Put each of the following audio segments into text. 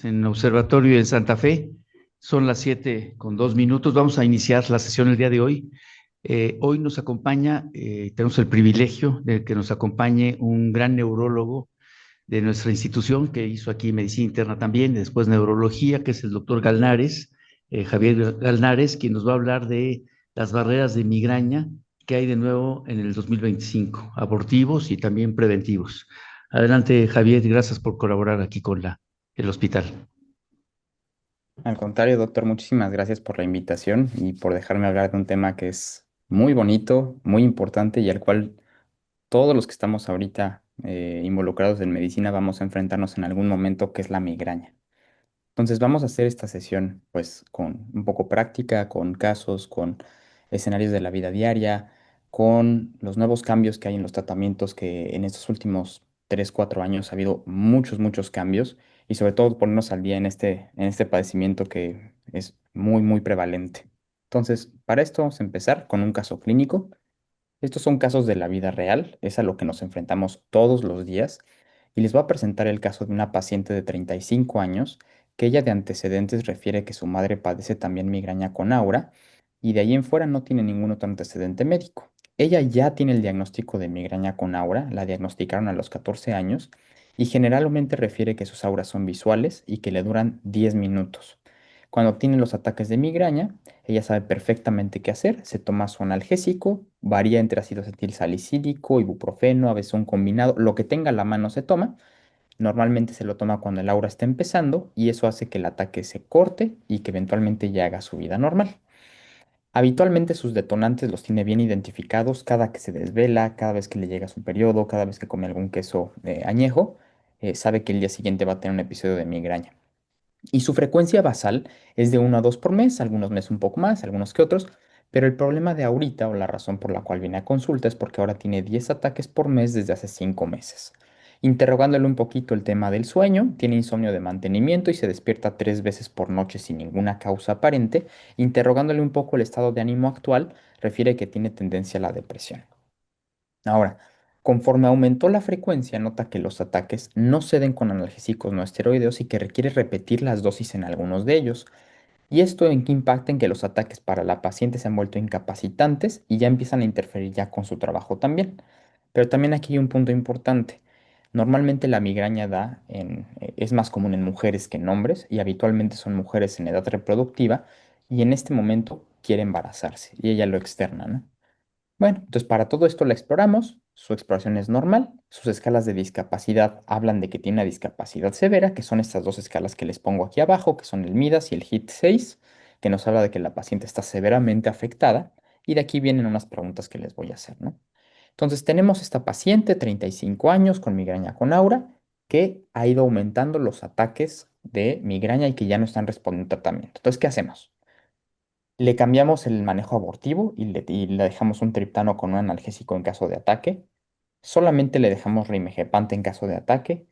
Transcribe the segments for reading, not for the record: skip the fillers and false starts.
En Observatorio en Santa Fe. Son las 7:02. Vamos a iniciar la sesión el día de hoy. Hoy nos acompaña, tenemos el privilegio de que nos acompañe un gran neurólogo de nuestra institución que hizo aquí medicina interna también, y después neurología, que es el doctor Galnares, Javier Galnares, quien nos va a hablar de las barreras de migraña que hay de nuevo en el 2025, abortivos y también preventivos. Adelante, Javier, y gracias por colaborar aquí con el hospital. Al contrario, doctor, muchísimas gracias por la invitación y por dejarme hablar de un tema que es muy bonito, muy importante y al cual todos los que estamos ahorita involucrados en medicina vamos a enfrentarnos en algún momento, que es la migraña. Entonces vamos a hacer esta sesión pues con un poco práctica, con casos, con escenarios de la vida diaria, con los nuevos cambios que hay en los tratamientos, que en estos últimos 3 4 años ha habido muchos cambios y sobre todo ponernos al día en este padecimiento que es muy, muy prevalente. Entonces, para esto vamos a empezar con un caso clínico. Estos son casos de la vida real, es a lo que nos enfrentamos todos los días, y les voy a presentar el caso de una paciente de 35 años que ella de antecedentes refiere que su madre padece también migraña con aura y de ahí en fuera no tiene ningún otro antecedente médico. Ella ya tiene el diagnóstico de migraña con aura, la diagnosticaron a los 14 años y generalmente refiere que sus auras son visuales y que le duran 10 minutos. Cuando tiene los ataques de migraña, ella sabe perfectamente qué hacer, se toma su analgésico, varía entre ácido acetil salicílico, ibuprofeno, a veces un combinado, lo que tenga a la mano se toma. Normalmente se lo toma cuando el aura está empezando y eso hace que el ataque se corte y que eventualmente ya haga su vida normal. Habitualmente sus detonantes los tiene bien identificados cada que se desvela, cada vez que le llega su periodo, cada vez que come algún queso añejo, sabe que el día siguiente va a tener un episodio de migraña. Y su frecuencia basal es de 1 a 2 por mes, algunos meses un poco más, algunos que otros, pero el problema de ahorita o la razón por la cual viene a consulta es porque ahora tiene 10 ataques por mes desde hace 5 meses. Interrogándole un poquito el tema del sueño, tiene insomnio de mantenimiento y se despierta 3 veces por noche sin ninguna causa aparente. Interrogándole un poco el estado de ánimo actual, refiere que tiene tendencia a la depresión. Ahora, conforme aumentó la frecuencia, nota que los ataques no ceden con analgésicos no esteroideos y que requiere repetir las dosis en algunos de ellos. Y esto en que impacta en que los ataques para la paciente se han vuelto incapacitantes y ya empiezan a interferir ya con su trabajo también. Pero también aquí hay un punto importante. Normalmente la migraña es más común en mujeres que en hombres y habitualmente son mujeres en edad reproductiva y en este momento quiere embarazarse y ella lo externa, ¿no? Bueno, entonces para todo esto la exploramos, su exploración es normal, sus escalas de discapacidad hablan de que tiene una discapacidad severa, que son estas dos escalas que les pongo aquí abajo, que son el MIDAS y el HIT-6, que nos habla de que la paciente está severamente afectada, y de aquí vienen unas preguntas que les voy a hacer, ¿no? Entonces tenemos esta paciente, 35 años, con migraña con aura, que ha ido aumentando los ataques de migraña y que ya no están respondiendo al tratamiento. Entonces, ¿qué hacemos? Le cambiamos el manejo abortivo y le dejamos un triptano con un analgésico en caso de ataque. Solamente le dejamos rimegepant en caso de ataque.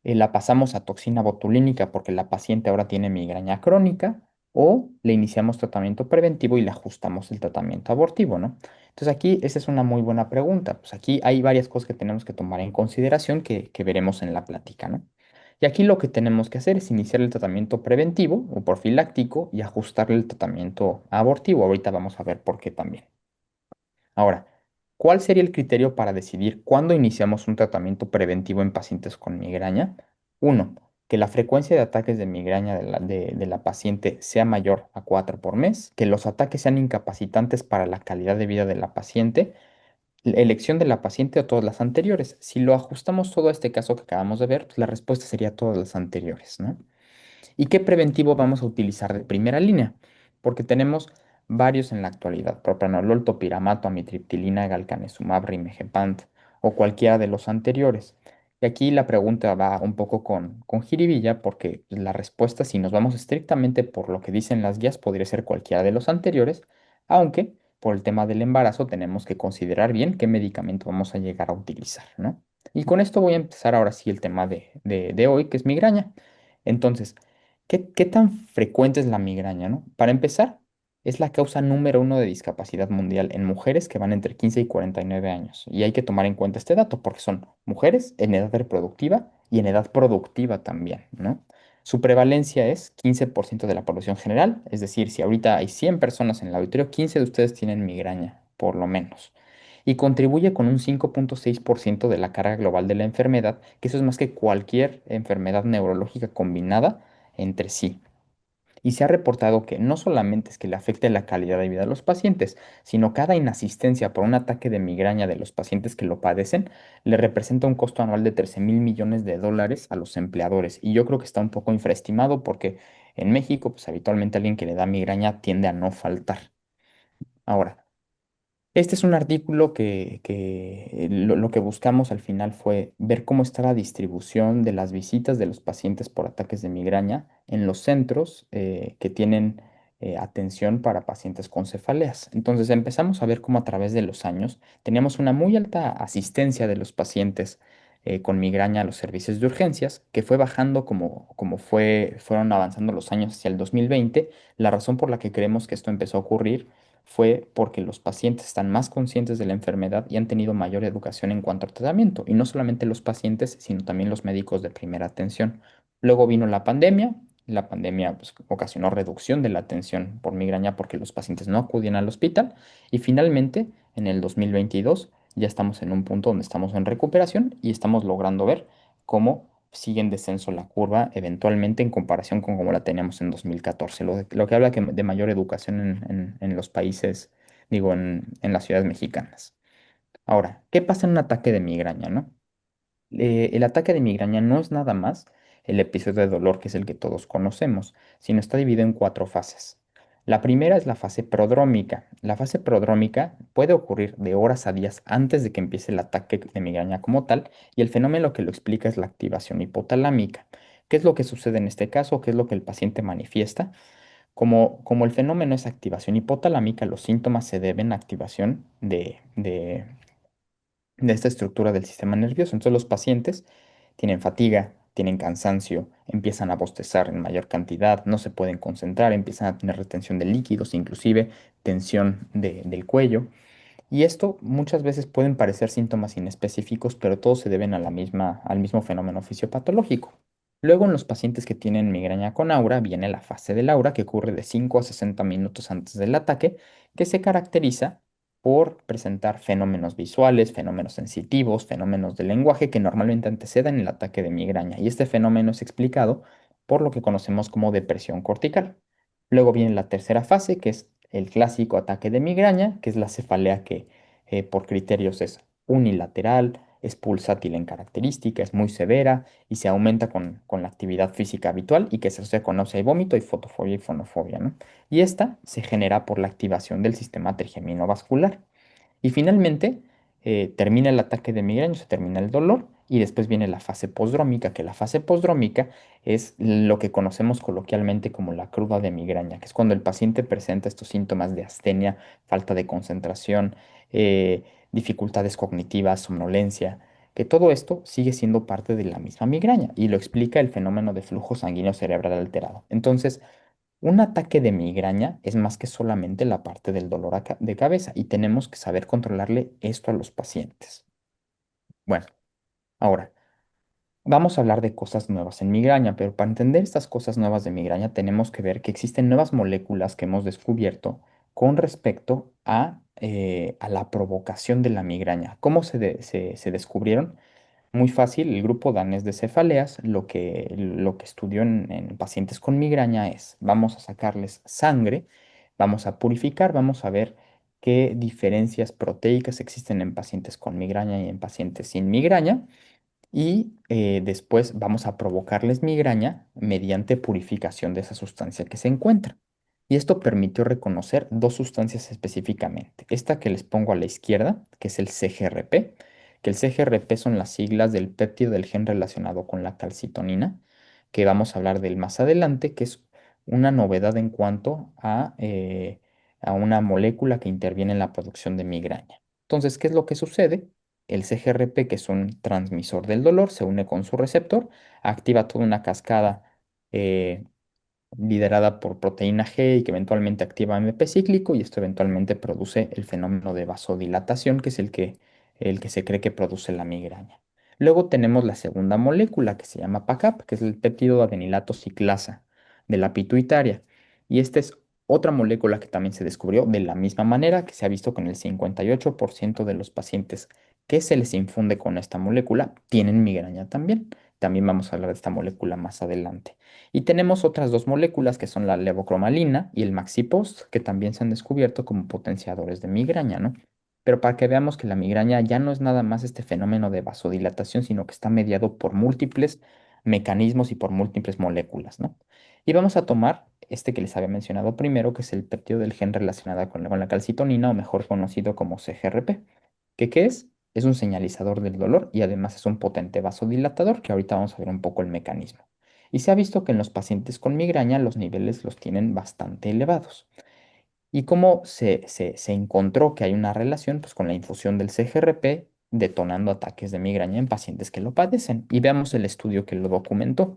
La pasamos a toxina botulínica porque la paciente ahora tiene migraña crónica. O le iniciamos tratamiento preventivo y le ajustamos el tratamiento abortivo, ¿no? Entonces aquí esa es una muy buena pregunta. Pues aquí hay varias cosas que tenemos que tomar en consideración que veremos en la plática, ¿no? Y aquí lo que tenemos que hacer es iniciar el tratamiento preventivo o profiláctico y ajustarle el tratamiento abortivo. Ahorita vamos a ver por qué también. Ahora, ¿cuál sería el criterio para decidir cuándo iniciamos un tratamiento preventivo en pacientes con migraña? Uno, que la frecuencia de ataques de migraña de la paciente sea mayor a 4 por mes, que los ataques sean incapacitantes para la calidad de vida de la paciente, elección de la paciente o todas las anteriores. Si lo ajustamos todo a este caso que acabamos de ver, pues la respuesta sería todas las anteriores, ¿no? ¿Y qué preventivo vamos a utilizar de primera línea? Porque tenemos varios en la actualidad: propranolol, topiramato, amitriptilina, galcanezumab, rimegepant o cualquiera de los anteriores. Y aquí la pregunta va un poco con jiribilla porque la respuesta, si nos vamos estrictamente por lo que dicen las guías, podría ser cualquiera de los anteriores, aunque por el tema del embarazo tenemos que considerar bien qué medicamento vamos a llegar a utilizar, ¿no? Y con esto voy a empezar ahora sí el tema de hoy, que es migraña. Entonces, ¿qué tan frecuente es la migraña, no? Para empezar, es la causa número uno de discapacidad mundial en mujeres que van entre 15 y 49 años. Y hay que tomar en cuenta este dato porque son mujeres en edad reproductiva y en edad productiva también, ¿no? Su prevalencia es 15% de la población general, es decir, si ahorita hay 100 personas en el auditorio, 15 de ustedes tienen migraña, por lo menos. Y contribuye con un 5,6% de la carga global de la enfermedad, que eso es más que cualquier enfermedad neurológica combinada entre sí. Y se ha reportado que no solamente es que le afecte la calidad de vida de los pacientes, sino cada inasistencia por un ataque de migraña de los pacientes que lo padecen le representa un costo anual de 13.000 millones de dólares a los empleadores. Y yo creo que está un poco infraestimado porque en México, pues habitualmente alguien que le da migraña tiende a no faltar. Ahora, este es un artículo que lo que buscamos al final fue ver cómo está la distribución de las visitas de los pacientes por ataques de migraña en los centros que tienen atención para pacientes con cefaleas. Entonces empezamos a ver cómo a través de los años teníamos una muy alta asistencia de los pacientes con migraña a los servicios de urgencias, que fue bajando fueron avanzando los años hacia el 2020. La razón por la que creemos que esto empezó a ocurrir fue porque los pacientes están más conscientes de la enfermedad y han tenido mayor educación en cuanto al tratamiento, y no solamente los pacientes, sino también los médicos de primera atención. Luego vino la pandemia pues, ocasionó reducción de la atención por migraña porque los pacientes no acudían al hospital, y finalmente en el 2022 ya estamos en un punto donde estamos en recuperación y estamos logrando ver cómo sigue en descenso la curva eventualmente en comparación con como la teníamos en 2014, lo que habla de mayor educación en los países, digo, en las ciudades mexicanas. Ahora, ¿qué pasa en un ataque de migraña, no? El ataque de migraña no es nada más el episodio de dolor que es el que todos conocemos, sino está dividido en cuatro fases. La primera es la fase prodrómica. La fase prodrómica puede ocurrir de horas a días antes de que empiece el ataque de migraña como tal, y el fenómeno que lo explica es la activación hipotalámica. ¿Qué es lo que sucede en este caso? ¿Qué es lo que el paciente manifiesta? Como el fenómeno es activación hipotalámica, los síntomas se deben a activación de esta estructura del sistema nervioso. Entonces los pacientes tienen fatiga, tienen cansancio, empiezan a bostezar en mayor cantidad, no se pueden concentrar, empiezan a tener retención de líquidos, inclusive tensión del cuello. Y esto muchas veces pueden parecer síntomas inespecíficos, pero todos se deben a al mismo fenómeno fisiopatológico. Luego, en los pacientes que tienen migraña con aura, viene la fase del aura, que ocurre de 5 a 60 minutos antes del ataque, que se caracteriza por presentar fenómenos visuales, fenómenos sensitivos, fenómenos de lenguaje que normalmente anteceden el ataque de migraña. Y este fenómeno es explicado por lo que conocemos como depresión cortical. Luego viene la tercera fase, que es el clásico ataque de migraña, que es la cefalea que por criterios es unilateral, es pulsátil en característica, es muy severa y se aumenta con la actividad física habitual y que se asocia con náusea y vómito y fotofobia y fonofobia, ¿no? Y esta se genera por la activación del sistema trigeminobascular. Y finalmente termina el ataque de migraña, se termina el dolor y después viene la fase posdrómica, que la fase posdrómica es lo que conocemos coloquialmente como la cruda de migraña, que es cuando el paciente presenta estos síntomas de astenia, falta de concentración, dificultades cognitivas, somnolencia, que todo esto sigue siendo parte de la misma migraña y lo explica el fenómeno de flujo sanguíneo cerebral alterado. Entonces, un ataque de migraña es más que solamente la parte del dolor de cabeza y tenemos que saber controlarle esto a los pacientes. Bueno, ahora vamos a hablar de cosas nuevas en migraña, pero para entender estas cosas nuevas de migraña tenemos que ver que existen nuevas moléculas que hemos descubierto con respecto a la provocación de la migraña. ¿Cómo se descubrieron? Muy fácil, el grupo danés de cefaleas lo que estudió en pacientes con migraña es, vamos a sacarles sangre, vamos a purificar, vamos a ver qué diferencias proteicas existen en pacientes con migraña y en pacientes sin migraña, y después vamos a provocarles migraña mediante purificación de esa sustancia que se encuentra. Y esto permitió reconocer dos sustancias específicamente. Esta que les pongo a la izquierda, que es el CGRP, que el CGRP son las siglas del péptido del gen relacionado con la calcitonina, que vamos a hablar del más adelante, que es una novedad en cuanto a una molécula que interviene en la producción de migraña. Entonces, ¿qué es lo que sucede? El CGRP, que es un transmisor del dolor, se une con su receptor, activa toda una cascada eh, liderada por proteína G y que eventualmente activa AMP cíclico, y esto eventualmente produce el fenómeno de vasodilatación, que es el que se cree que produce la migraña. Luego tenemos la segunda molécula que se llama PACAP, que es el péptido adenilato ciclasa de la pituitaria. Y esta es otra molécula que también se descubrió de la misma manera, que se ha visto con el 58% de los pacientes que se les infunde con esta molécula tienen migraña también. También vamos a hablar de esta molécula más adelante. Y tenemos otras dos moléculas que son la levocromalina y el maxipost, que también se han descubierto como potenciadores de migraña, ¿no? Pero para que veamos que la migraña ya no es nada más este fenómeno de vasodilatación, sino que está mediado por múltiples mecanismos y por múltiples moléculas, ¿no? Y vamos a tomar este que les había mencionado primero, que es el péptido del gen relacionado con la calcitonina, o mejor conocido como CGRP. ¿Qué es? Es un señalizador del dolor y además es un potente vasodilatador, que ahorita vamos a ver un poco el mecanismo. Y se ha visto que en los pacientes con migraña los niveles los tienen bastante elevados. ¿Y cómo se encontró que hay una relación? Pues con la infusión del CGRP detonando ataques de migraña en pacientes que lo padecen. Y veamos el estudio que lo documentó.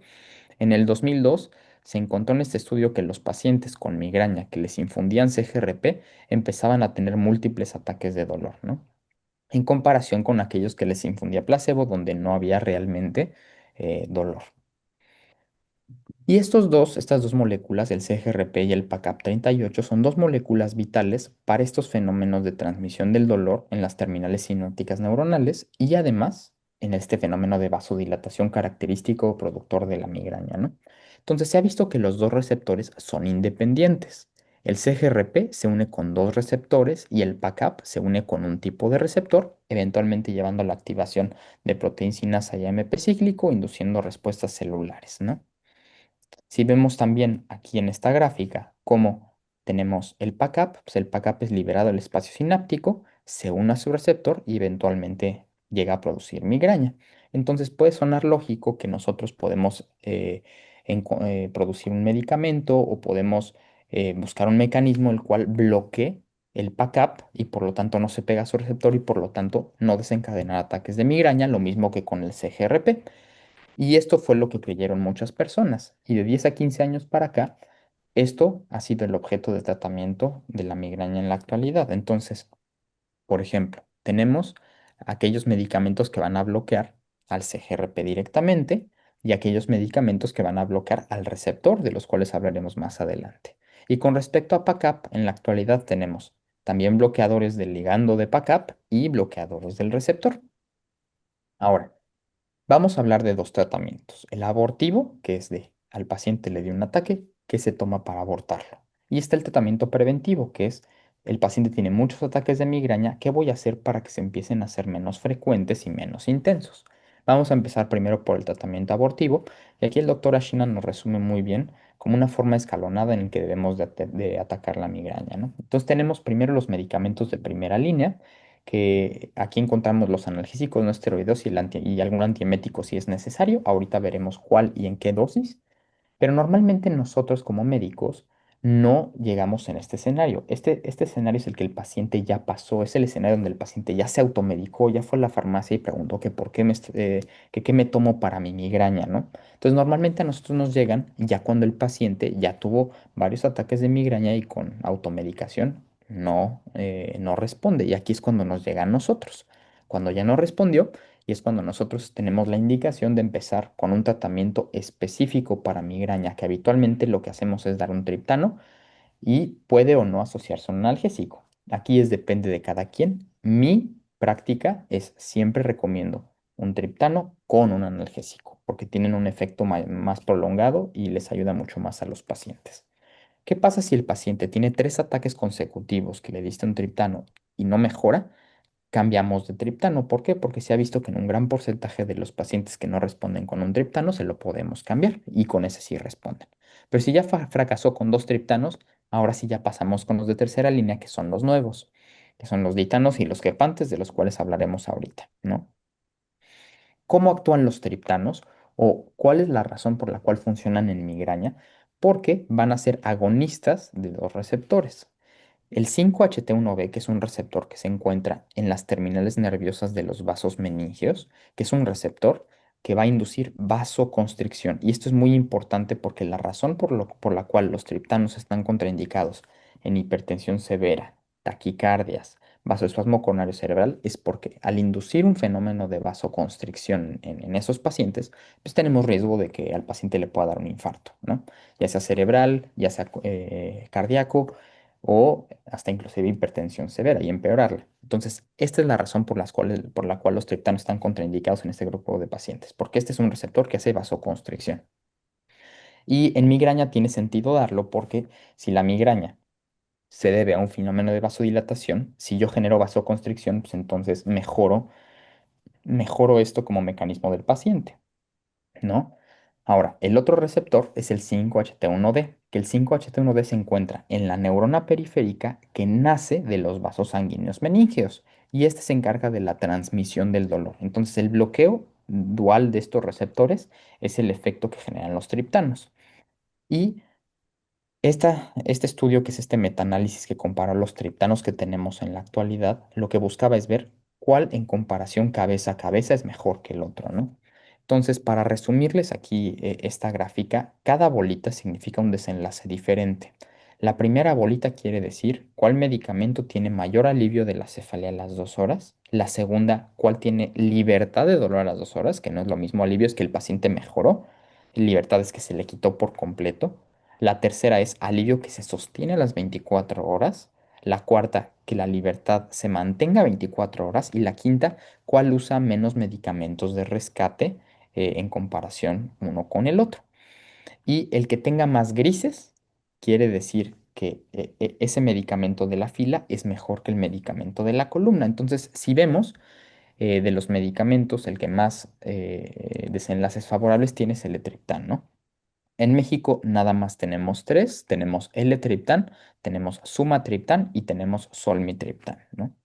En el 2002 se encontró en este estudio que los pacientes con migraña que les infundían CGRP empezaban a tener múltiples ataques de dolor, ¿no? En comparación con aquellos que les infundía placebo, donde no había realmente dolor. Y estas dos moléculas, el CGRP y el PACAP38, son dos moléculas vitales para estos fenómenos de transmisión del dolor en las terminales sinápticas neuronales y además en este fenómeno de vasodilatación característico o productor de la migraña, ¿no? Entonces se ha visto que los dos receptores son independientes. El CGRP se une con dos receptores y el PACAP se une con un tipo de receptor, eventualmente llevando a la activación de proteínas y AMP cíclico, induciendo respuestas celulares, ¿no? Si vemos también aquí en esta gráfica cómo tenemos el PACAP, pues el PACAP es liberado del espacio sináptico, se une a su receptor y eventualmente llega a producir migraña. Entonces puede sonar lógico que nosotros podemos producir un medicamento o podemos buscar un mecanismo el cual bloquee el PACAP y por lo tanto no se pega a su receptor y por lo tanto no desencadena ataques de migraña, lo mismo que con el CGRP. Y esto fue lo que creyeron muchas personas. Y de 10 a 15 años para acá, esto ha sido el objeto de tratamiento de la migraña en la actualidad. Entonces, por ejemplo, tenemos aquellos medicamentos que van a bloquear al CGRP directamente y aquellos medicamentos que van a bloquear al receptor, de los cuales hablaremos más adelante. Y con respecto a PACAP, en la actualidad tenemos también bloqueadores del ligando de PACAP y bloqueadores del receptor. Ahora, vamos a hablar de dos tratamientos. El abortivo, que es de al paciente le dio un ataque, que se toma para abortarlo. Y está el tratamiento preventivo, que es el paciente tiene muchos ataques de migraña, ¿qué voy a hacer para que se empiecen a ser menos frecuentes y menos intensos? Vamos a empezar primero por el tratamiento abortivo, y aquí el doctor Ashina nos resume muy bien como una forma escalonada en la que debemos de atacar la migraña, ¿no? Entonces tenemos primero los medicamentos de primera línea, que aquí encontramos los analgésicos no esteroideos y algún antiemético si es necesario. Ahorita veremos cuál y en qué dosis. Pero normalmente nosotros como médicos no llegamos en este escenario. Este escenario es el que el paciente ya pasó, es el escenario donde el paciente ya se automedicó, ya fue a la farmacia y preguntó que por qué que qué me tomo para mi migraña, ¿no? Entonces normalmente a nosotros nos llegan ya cuando el paciente ya tuvo varios ataques de migraña y con automedicación no responde. Y aquí es cuando nos llega a nosotros. Cuando ya no respondió, y es cuando nosotros tenemos la indicación de empezar con un tratamiento específico para migraña, que habitualmente lo que hacemos es dar un triptano y puede o no asociarse a un analgésico. Aquí depende de cada quien. Mi práctica es siempre recomiendo un triptano con un analgésico, porque tienen un efecto más prolongado y les ayuda mucho más a los pacientes. ¿Qué pasa si el paciente tiene 3 ataques consecutivos que le diste un triptano y no mejora? Cambiamos de triptano. ¿Por qué? Porque se ha visto que en un gran porcentaje de los pacientes que no responden con un triptano se lo podemos cambiar y con ese sí responden. Pero si ya fracasó con 2 triptanos, ahora sí ya pasamos con los de tercera línea, que son los nuevos, que son los ditanos y los quepantes, de los cuales hablaremos ahorita, ¿no? ¿Cómo actúan los triptanos o cuál es la razón por la cual funcionan en migraña? Porque van a ser agonistas de dos receptores. El 5-HT1B, que es un receptor que se encuentra en las terminales nerviosas de los vasos meningeos, que es un receptor que va a inducir vasoconstricción. Y esto es muy importante porque la razón por la cual los triptanos están contraindicados en hipertensión severa, taquicardias, vasoespasmo coronario cerebral es porque al inducir un fenómeno de vasoconstricción en esos pacientes, pues tenemos riesgo de que al paciente le pueda dar un infarto, ¿no? Ya sea cerebral, ya sea cardíaco o hasta inclusive hipertensión severa y empeorarla. Entonces, esta es la razón por la cual los triptanos están contraindicados en este grupo de pacientes, porque este es un receptor que hace vasoconstricción. Y en migraña tiene sentido darlo porque si la migraña se debe a un fenómeno de vasodilatación, si yo genero vasoconstricción, pues entonces mejoro esto como mecanismo del paciente, ¿no? Ahora, el otro receptor es el 5-HT1D, que el 5-HT1D se encuentra en la neurona periférica que nace de los vasos sanguíneos meníngeos y este se encarga de la transmisión del dolor. Entonces, el bloqueo dual de estos receptores es el efecto que generan los triptanos. Y este estudio, que es este metaanálisis que compara los triptanos que tenemos en la actualidad, lo que buscaba es ver cuál en comparación cabeza a cabeza es mejor que el otro, ¿no? Entonces, para resumirles aquí esta gráfica, cada bolita significa un desenlace diferente. La primera bolita quiere decir cuál medicamento tiene mayor alivio de la cefalea a las 2 horas. La segunda, cuál tiene libertad de dolor a las 2 horas, que no es lo mismo. Alivio es que el paciente mejoró, libertad es que se le quitó por completo. La tercera es alivio que se sostiene a las 24 horas. La cuarta, que la libertad se mantenga 24 horas. Y la quinta, cuál usa menos medicamentos de rescate en comparación uno con el otro. Y el que tenga más grises quiere decir que ese medicamento de la fila es mejor que el medicamento de la columna. Entonces, si vemos de los medicamentos, el que más desenlaces favorables tiene es el etriptán, ¿no? En México nada más tenemos tres, tenemos L-triptán, tenemos sumatriptán y tenemos solmitriptán, ¿no?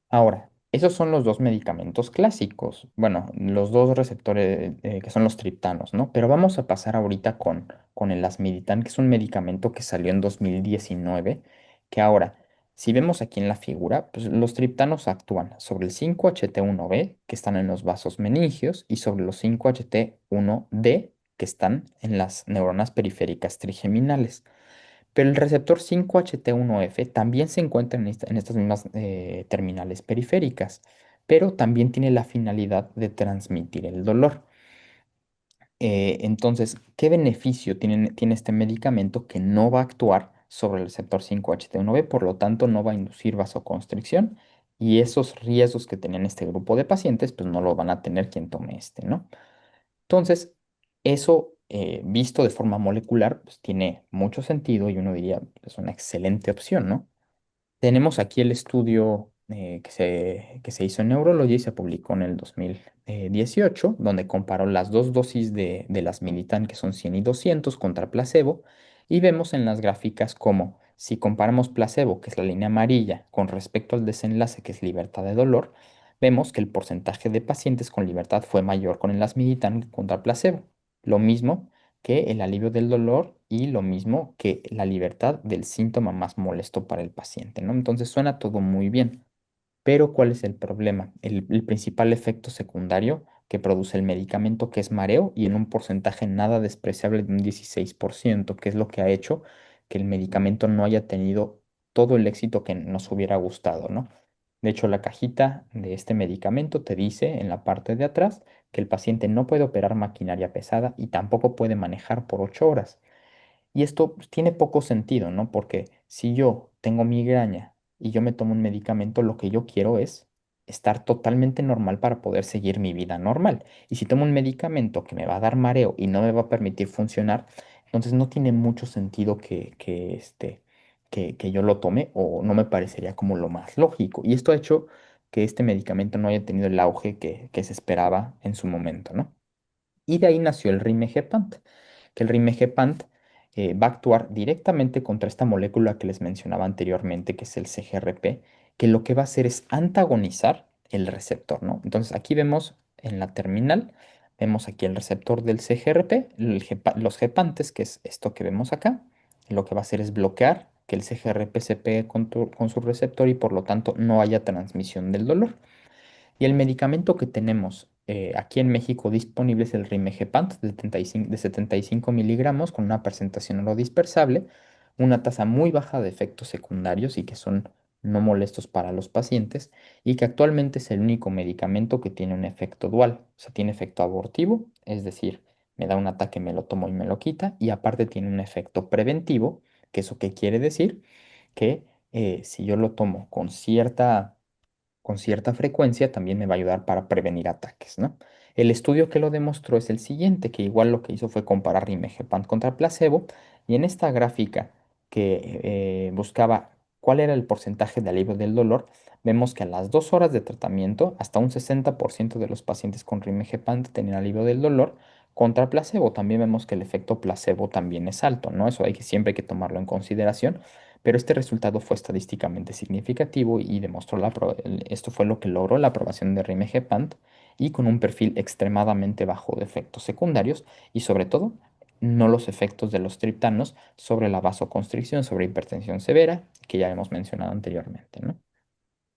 Ahora, esos son los dos medicamentos clásicos, bueno, los dos receptores que son los triptanos, ¿no? Pero vamos a pasar ahorita con el lasmiditan, que es un medicamento que salió en 2019, que ahora, si vemos aquí en la figura, pues los triptanos actúan sobre el 5-HT1B, que están en los vasos meningios, y sobre los 5-HT1D, que están en las neuronas periféricas trigeminales. Pero el receptor 5-HT1F también se encuentra en estas mismas terminales periféricas, pero también tiene la finalidad de transmitir el dolor. Entonces, ¿qué beneficio tiene este medicamento que no va a actuar sobre el receptor 5-HT1B? Por lo tanto, no va a inducir vasoconstricción y esos riesgos que tenían este grupo de pacientes, pues no lo van a tener quien tome este, ¿no? Entonces, eso visto de forma molecular, pues tiene mucho sentido y uno diría, es una excelente opción, ¿no? Tenemos aquí el estudio que se hizo en Neurology y se publicó en el 2018, donde comparó las dos dosis de las Militan, que son 100 y 200, contra placebo, y vemos en las gráficas cómo si comparamos placebo, que es la línea amarilla, con respecto al desenlace, que es libertad de dolor, vemos que el porcentaje de pacientes con libertad fue mayor con el Lasmiditan que contra placebo. Lo mismo que el alivio del dolor y lo mismo que la libertad del síntoma más molesto para el paciente, ¿no? Entonces suena todo muy bien, pero ¿cuál es el problema? El principal efecto secundario que produce el medicamento, que es mareo y en un porcentaje nada despreciable de un 16%, que es lo que ha hecho que el medicamento no haya tenido todo el éxito que nos hubiera gustado, ¿no? De hecho, la cajita de este medicamento te dice en la parte de atrás que el paciente no puede operar maquinaria pesada y tampoco puede manejar por 8 horas. Y esto pues, tiene poco sentido, ¿no? Porque si yo tengo migraña y yo me tomo un medicamento, lo que yo quiero es estar totalmente normal para poder seguir mi vida normal. Y si tomo un medicamento que me va a dar mareo y no me va a permitir funcionar, entonces no tiene mucho sentido que yo lo tome o no me parecería como lo más lógico. Y esto ha hecho que este medicamento no haya tenido el auge que se esperaba en su momento, ¿no? Y de ahí nació el rimegepant, que el rimegepant va a actuar directamente contra esta molécula que les mencionaba anteriormente, que es el CGRP, que lo que va a hacer es antagonizar el receptor, ¿no? Entonces aquí vemos en la terminal, vemos aquí el receptor del CGRP, los gepantes, que es esto que vemos acá, lo que va a hacer es bloquear que el CGRP se pegue con su receptor y por lo tanto no haya transmisión del dolor. Y el medicamento que tenemos aquí en México disponible es el Rimegepant de 75 miligramos con una presentación orodispersable, una tasa muy baja de efectos secundarios y que son no molestos para los pacientes y que actualmente es el único medicamento que tiene un efecto dual. O sea, tiene efecto abortivo, es decir, me da un ataque, me lo tomo y me lo quita, y aparte tiene un efecto preventivo, que eso qué quiere decir que si yo lo tomo con cierta frecuencia, también me va a ayudar para prevenir ataques, ¿no? El estudio que lo demostró es el siguiente, que igual lo que hizo fue comparar rimegepant contra placebo, y en esta gráfica que buscaba cuál era el porcentaje de alivio del dolor, vemos que a las 2 horas de tratamiento, hasta un 60% de los pacientes con rimegepant tenían alivio del dolor. Contra placebo, también vemos que el efecto placebo también es alto, ¿no? Eso siempre hay que tomarlo en consideración, pero este resultado fue estadísticamente significativo y demostró esto fue lo que logró la aprobación de rimegepant y con un perfil extremadamente bajo de efectos secundarios y sobre todo no los efectos de los triptanos sobre la vasoconstricción, sobre hipertensión severa, que ya hemos mencionado anteriormente, ¿no?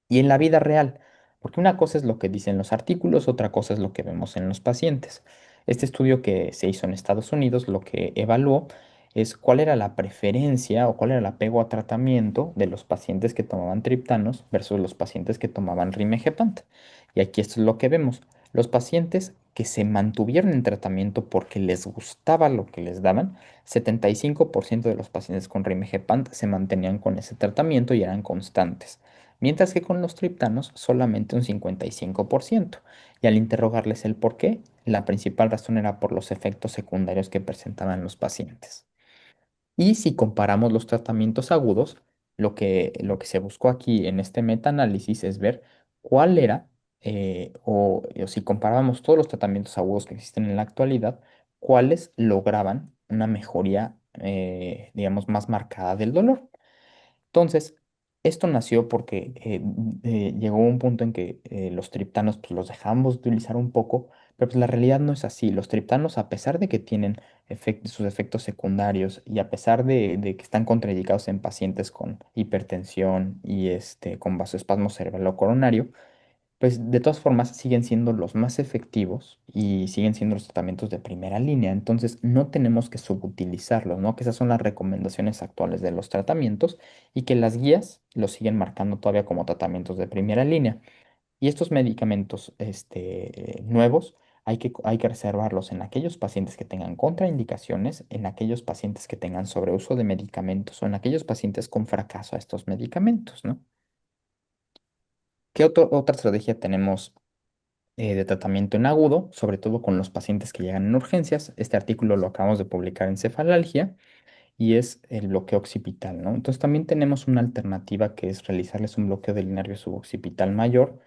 Y en la vida real, porque una cosa es lo que dicen los artículos, otra cosa es lo que vemos en los pacientes. Este estudio que se hizo en Estados Unidos lo que evaluó es cuál era la preferencia o cuál era el apego a tratamiento de los pacientes que tomaban triptanos versus los pacientes que tomaban rimegepant. Y aquí esto es lo que vemos. Los pacientes que se mantuvieron en tratamiento porque les gustaba lo que les daban, 75% de los pacientes con rimegepant se mantenían con ese tratamiento y eran constantes, mientras que con los triptanos solamente un 55%. Y al interrogarles el por qué, la principal razón era por los efectos secundarios que presentaban los pacientes. Y si comparamos los tratamientos agudos, lo que se buscó aquí en este metaanálisis es ver cuál era, o si comparábamos todos los tratamientos agudos que existen en la actualidad, cuáles lograban una mejoría, digamos, más marcada del dolor. Entonces, esto nació porque llegó un punto en que los triptanos pues, los dejamos de utilizar un poco, pero pues la realidad no es así. Los triptanos, a pesar de que tienen sus efectos secundarios y a pesar de que están contraindicados en pacientes con hipertensión y con vasoespasmo cerebral coronario, pues de todas formas siguen siendo los más efectivos y siguen siendo los tratamientos de primera línea. Entonces no tenemos que subutilizarlos, ¿no? Que esas son las recomendaciones actuales de los tratamientos y que las guías los siguen marcando todavía como tratamientos de primera línea. Y estos medicamentos nuevos hay que reservarlos en aquellos pacientes que tengan contraindicaciones, en aquellos pacientes que tengan sobreuso de medicamentos o en aquellos pacientes con fracaso a estos medicamentos, ¿no? ¿Qué otra estrategia tenemos de tratamiento en agudo, sobre todo con los pacientes que llegan en urgencias? Este artículo lo acabamos de publicar en Cefalalgia y es el bloqueo occipital, ¿no? Entonces también tenemos una alternativa que es realizarles un bloqueo del nervio suboccipital mayor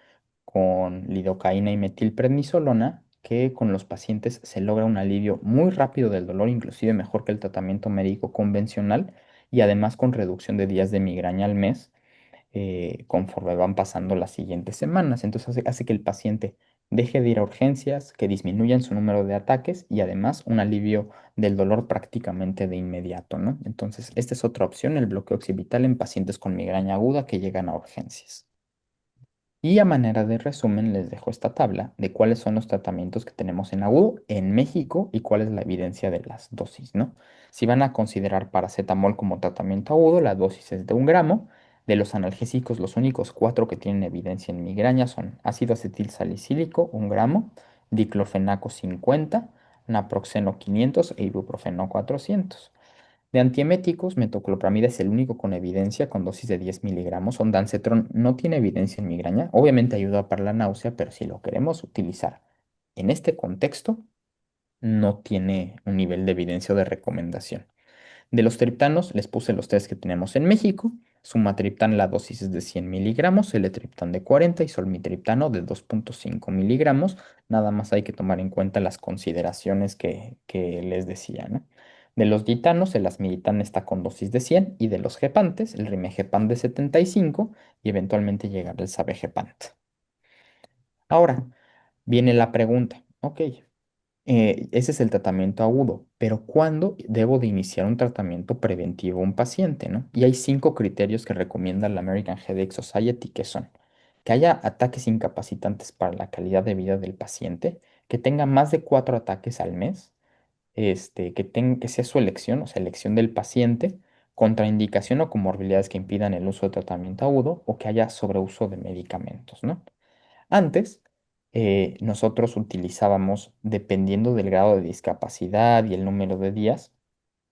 con lidocaína y metilprednisolona, que con los pacientes se logra un alivio muy rápido del dolor, inclusive mejor que el tratamiento médico convencional, y además con reducción de días de migraña al mes conforme van pasando las siguientes semanas. Entonces hace que el paciente deje de ir a urgencias, que disminuyan su número de ataques y además un alivio del dolor prácticamente de inmediato, ¿no? Entonces, esta es otra opción, el bloqueo occipital en pacientes con migraña aguda que llegan a urgencias. Y a manera de resumen, les dejo esta tabla de cuáles son los tratamientos que tenemos en agudo en México y cuál es la evidencia de las dosis, ¿no? Si van a considerar paracetamol como tratamiento agudo, la dosis es de 1 gramo. De los analgésicos, los únicos cuatro que tienen evidencia en migraña son ácido acetil salicílico, 1 gramo, diclofenaco 50, naproxeno 500 e ibuprofeno 400. De antieméticos, metoclopramida es el único con evidencia con dosis de 10 miligramos. Ondansetron no tiene evidencia en migraña. Obviamente ayuda para la náusea, pero si lo queremos utilizar en este contexto, no tiene un nivel de evidencia o de recomendación. De los triptanos, les puse los tres que tenemos en México. Sumatriptan, la dosis es de 100 miligramos, Eletriptan de 40 y Solmitriptano de 2,5 miligramos. Nada más hay que tomar en cuenta las consideraciones que les decía, ¿no? De los ditanos, el asmiritan está con dosis de 100 y de los gepantes, el rimegepant de 75 y eventualmente llegar el sabegepant. Ahora, viene la pregunta, ok, ese es el tratamiento agudo, pero ¿cuándo debo de iniciar un tratamiento preventivo a un paciente, ¿no? Y hay 5 criterios que recomienda la American Headache Society que son que haya ataques incapacitantes para la calidad de vida del paciente, que tenga más de 4 ataques al mes, que sea su elección, o sea, elección del paciente, contraindicación o comorbilidades que impidan el uso de tratamiento agudo o que haya sobreuso de medicamentos, ¿no? Antes, nosotros utilizábamos, dependiendo del grado de discapacidad y el número de días,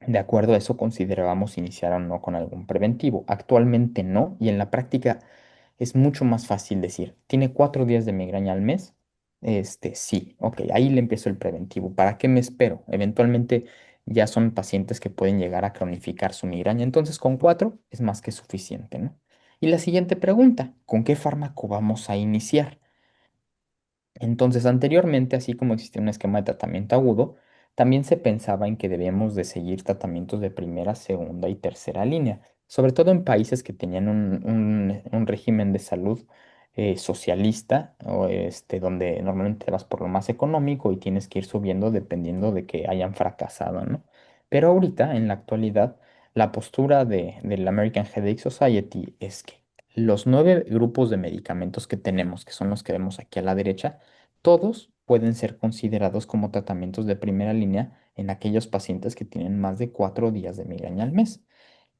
de acuerdo a eso considerábamos iniciar o no con algún preventivo. Actualmente no, y en la práctica es mucho más fácil decir, ¿tiene 4 días de migraña al mes? Sí, ok, ahí le empiezo el preventivo. ¿Para qué me espero? Eventualmente ya son pacientes que pueden llegar a cronificar su migraña, entonces con 4 es más que suficiente, ¿no? Y la siguiente pregunta, ¿con qué fármaco vamos a iniciar? Entonces, anteriormente, así como existía un esquema de tratamiento agudo, también se pensaba en que debíamos de seguir tratamientos de primera, segunda y tercera línea, sobre todo en países que tenían un régimen de salud socialista, o donde normalmente vas por lo más económico y tienes que ir subiendo dependiendo de que hayan fracasado, ¿no? Pero ahorita, en la actualidad, la postura del American Headache Society es que los 9 grupos de medicamentos que tenemos, que son los que vemos aquí a la derecha, todos pueden ser considerados como tratamientos de primera línea en aquellos pacientes que tienen más de 4 días de migraña al mes.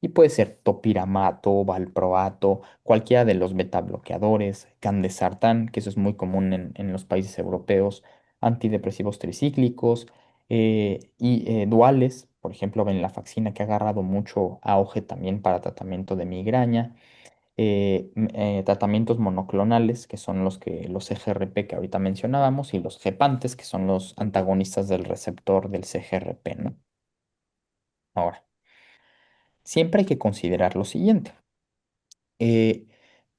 Y puede ser topiramato, valproato, cualquiera de los beta bloqueadores, candesartán, que eso es muy común en los países europeos, antidepresivos tricíclicos y duales, por ejemplo, venlafaxina, que ha agarrado mucho auge también para tratamiento de migraña tratamientos monoclonales, que son los CGRP que ahorita mencionábamos, y los gepantes, que son los antagonistas del receptor del CGRP, ¿no? Ahora, siempre hay que considerar lo siguiente. eh,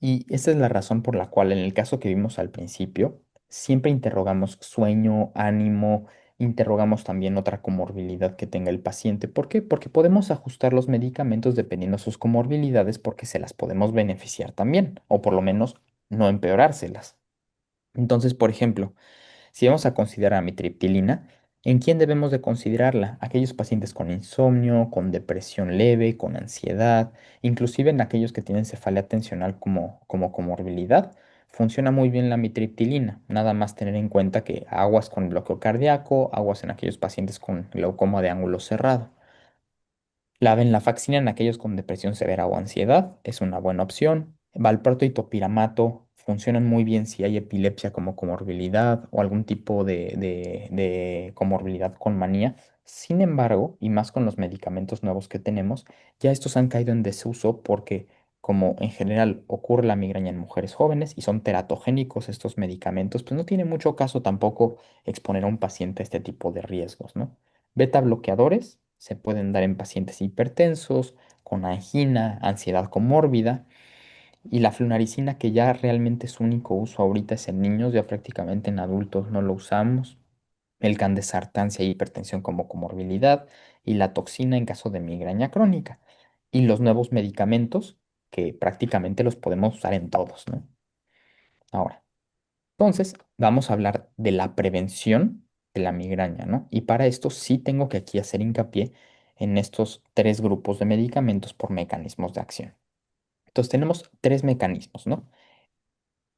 y esa es la razón por la cual en el caso que vimos al principio, siempre interrogamos sueño, ánimo, interrogamos también otra comorbilidad que tenga el paciente. ¿Por qué? Porque podemos ajustar los medicamentos dependiendo de sus comorbilidades porque se las podemos beneficiar también, o por lo menos no empeorárselas. Entonces, por ejemplo, si vamos a considerar amitriptilina, ¿en quién debemos de considerarla? Aquellos pacientes con insomnio, con depresión leve, con ansiedad, inclusive en aquellos que tienen cefalea tensional como comorbilidad. Funciona muy bien la amitriptilina. Nada más tener en cuenta que aguas con bloqueo cardíaco, aguas en aquellos pacientes con glaucoma de ángulo cerrado. La venlafaxina en aquellos con depresión severa o ansiedad es una buena opción. Valproato y topiramato funcionan muy bien si hay epilepsia como comorbilidad o algún tipo de comorbilidad con manía. Sin embargo, y más con los medicamentos nuevos que tenemos, ya estos han caído en desuso porque como en general ocurre la migraña en mujeres jóvenes y son teratogénicos estos medicamentos, pues no tiene mucho caso tampoco exponer a un paciente a este tipo de riesgos, ¿no? Beta bloqueadores se pueden dar en pacientes hipertensos, con angina, ansiedad comórbida, y la flunaricina, que ya realmente su único uso ahorita es en niños, ya prácticamente en adultos no lo usamos. El candesartán si hay hipertensión como comorbilidad, y la toxina en caso de migraña crónica. Y los nuevos medicamentos, que prácticamente los podemos usar en todos, ¿no? Ahora. Entonces, vamos a hablar de la prevención de la migraña, ¿no? Y para esto sí tengo que aquí hacer hincapié en estos 3 grupos de medicamentos por mecanismos de acción. Entonces, tenemos 3 mecanismos, ¿no?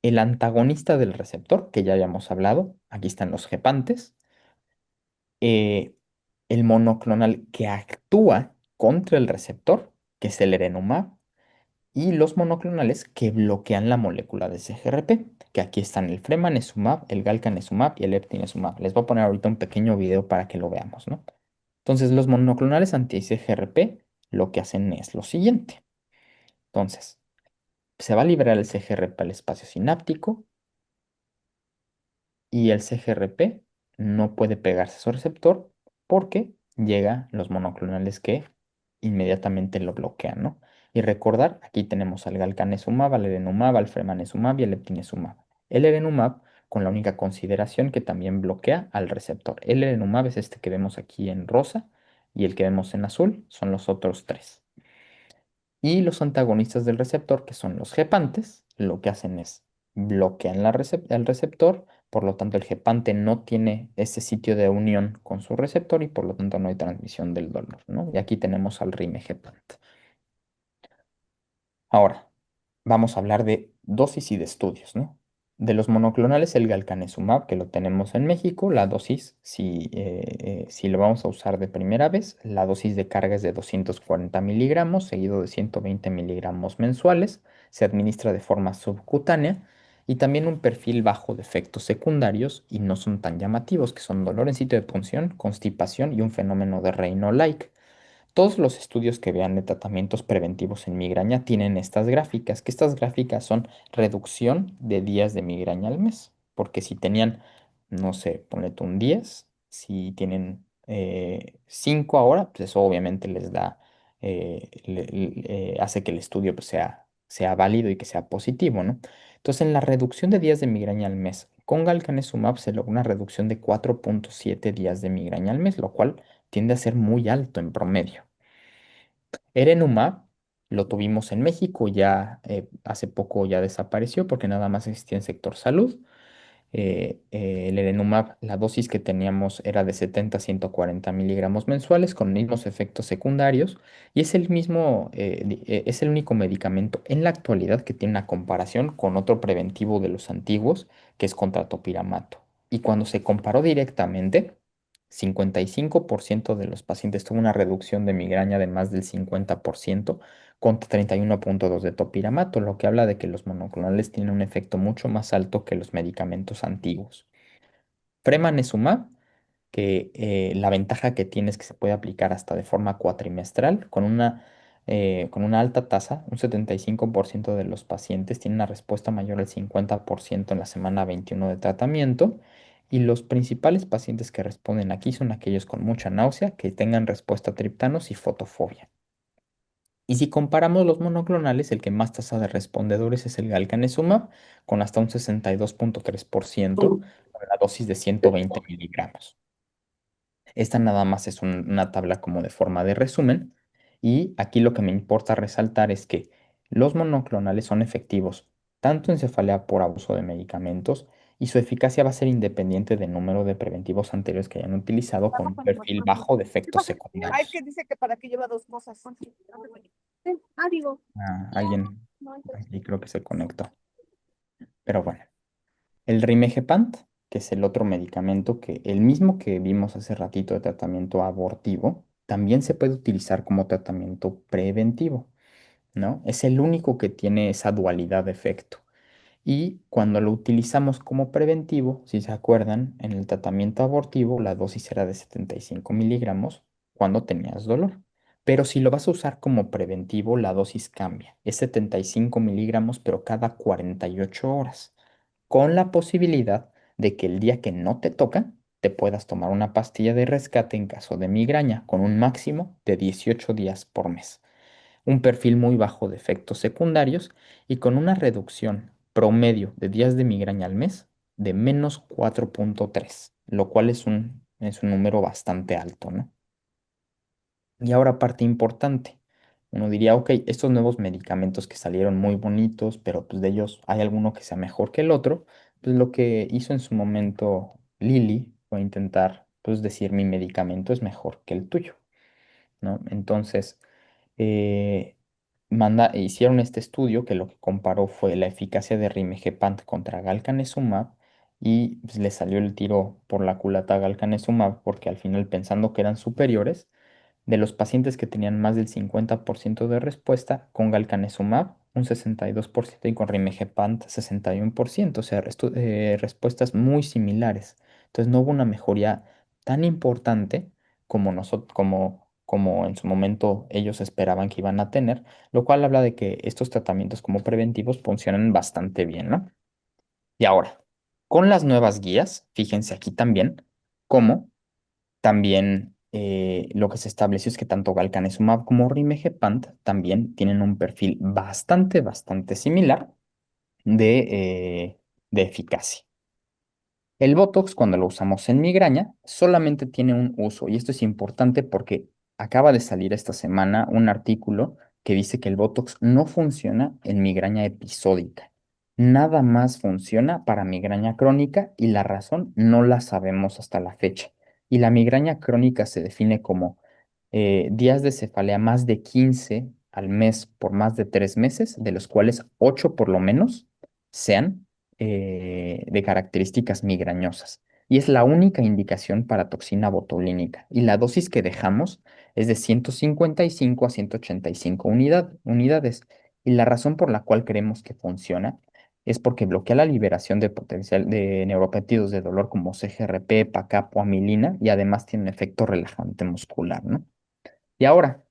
El antagonista del receptor, que ya habíamos hablado, aquí están los gepantes, eh, el monoclonal que actúa contra el receptor, que es el erenumab, y los monoclonales que bloquean la molécula de CGRP, que aquí están el fremanezumab, el galcanezumab y el eptinezumab. Les voy a poner ahorita un pequeño video para que lo veamos, ¿no? Entonces, los monoclonales anti-CGRP lo que hacen es lo siguiente. Entonces, se va a liberar el CGRP al espacio sináptico y el CGRP no puede pegarse a su receptor porque llega los monoclonales que inmediatamente lo bloquean, ¿no? Y recordar, aquí tenemos al galcanezumab, al erenumab, al fremanezumab y al leptinezumab. El erenumab con la única consideración que también bloquea al receptor. El erenumab es este que vemos aquí en rosa y el que vemos en azul son los otros 3. Y los antagonistas del receptor, que son los gepantes, lo que hacen es bloquean el receptor, por lo tanto el gepante no tiene ese sitio de unión con su receptor y por lo tanto no hay transmisión del dolor, ¿no? Y aquí tenemos al rimegepant. Ahora, vamos a hablar de dosis y de estudios, ¿no? De los monoclonales, el galcanezumab, que lo tenemos en México, la dosis, si lo vamos a usar de primera vez, la dosis de carga es de 240 miligramos, seguido de 120 miligramos mensuales. Se administra de forma subcutánea y también un perfil bajo de efectos secundarios y no son tan llamativos, que son dolor en sitio de punción, constipación y un fenómeno de Raynaud-like. Todos los estudios que vean de tratamientos preventivos en migraña tienen estas gráficas, que estas gráficas son reducción de días de migraña al mes, porque si tenían, no sé, ponle tú un 10, si tienen 5 ahora, pues eso obviamente les da, hace que el estudio pues, sea válido y que sea positivo, ¿no? Entonces, en la reducción de días de migraña al mes, con galcanezumab se logra una reducción de 4,7 días de migraña al mes, lo cual tiende a ser muy alto en promedio. Erenumab lo tuvimos en México, ya hace poco ya desapareció porque nada más existía en sector salud. El Erenumab, la dosis que teníamos era de 70 a 140 miligramos mensuales con mismos efectos secundarios y es el mismo, es el único medicamento en la actualidad que tiene una comparación con otro preventivo de los antiguos, que es contra topiramato. Y cuando se comparó directamente, 55% de los pacientes tuvo una reducción de migraña de más del 50% contra 31,2 de topiramato, lo que habla de que los monoclonales tienen un efecto mucho más alto que los medicamentos antiguos. Fremanezumab, que la ventaja que tiene es que se puede aplicar hasta de forma cuatrimestral con una alta tasa, un 75% de los pacientes tienen una respuesta mayor al 50% en la semana 21 de tratamiento. Y los principales pacientes que responden aquí son aquellos con mucha náusea, que tengan respuesta a triptanos y fotofobia. Y si comparamos los monoclonales, el que más tasa de respondedores es el galcanezumab, con hasta un 62,3% con la dosis de 120 miligramos. Esta nada más es una tabla como de forma de resumen. Y aquí lo que me importa resaltar es que los monoclonales son efectivos tanto en cefalea por abuso de medicamentos y su eficacia va a ser independiente del número de preventivos anteriores que hayan utilizado con un perfil bajo de ¿Qué efectos pasa? Ah, es secundarios. que dice que para qué lleva dos cosas. Sí. Ah, digo. Alguien No, entonces. aquí creo que se conectó. Pero bueno. El rimegepant, que es el otro medicamento que el mismo que vimos hace ratito de tratamiento abortivo, también se puede utilizar como tratamiento preventivo, ¿no? Es el único que tiene esa dualidad de efecto. Y cuando lo utilizamos como preventivo, si se acuerdan, en el tratamiento abortivo la dosis era de 75 miligramos cuando tenías dolor. Pero si lo vas a usar como preventivo, la dosis cambia. Es 75 miligramos, pero cada 48 horas, con la posibilidad de que el día que no te toca, te puedas tomar una pastilla de rescate en caso de migraña, con un máximo de 18 días por mes, un perfil muy bajo de efectos secundarios y con una reducción promedio de días de migraña al mes de -4,3, lo cual es un número bastante alto, ¿no? Y ahora parte importante. Uno diría, ok, estos nuevos medicamentos que salieron muy bonitos, pero pues de ellos hay alguno que sea mejor que el otro. Pues lo que hizo en su momento Lilly fue intentar, pues decir, mi medicamento es mejor que el tuyo, ¿no? Entonces, eh, hicieron este estudio que lo que comparó fue la eficacia de rimegepant contra galcanezumab y pues, le salió el tiro por la culata a galcanezumab porque al final pensando que eran superiores, de los pacientes que tenían más del 50% de respuesta con galcanezumab, un 62% y con rimegepant 61%, o sea, respuestas muy similares. Entonces no hubo una mejoría tan importante como nosotros, como en su momento ellos esperaban que iban a tener, lo cual habla de que estos tratamientos como preventivos funcionan bastante bien, ¿no? Y ahora, con las nuevas guías, fíjense aquí también cómo también lo que se estableció es que tanto galcanezumab como rimegepant también tienen un perfil bastante, bastante similar de, de eficacia. El Botox, cuando lo usamos en migraña, solamente tiene un uso, y esto es importante porque acaba de salir esta semana un artículo que dice que el Botox no funciona en migraña episódica. Nada más funciona para migraña crónica y la razón no la sabemos hasta la fecha. Y la migraña crónica se define como días de cefalea más de 15 al mes por más de 3 meses, de los cuales 8 por lo menos sean de características migrañosas. Y es la única indicación para toxina botulínica. Y la dosis que dejamos es de 155 a 185 unidades. Y la razón por la cual creemos que funciona es porque bloquea la liberación de potencial de neuropéptidos de dolor como CGRP, PACAP o amilina y además tiene un efecto relajante muscular, ¿no? Y ahora,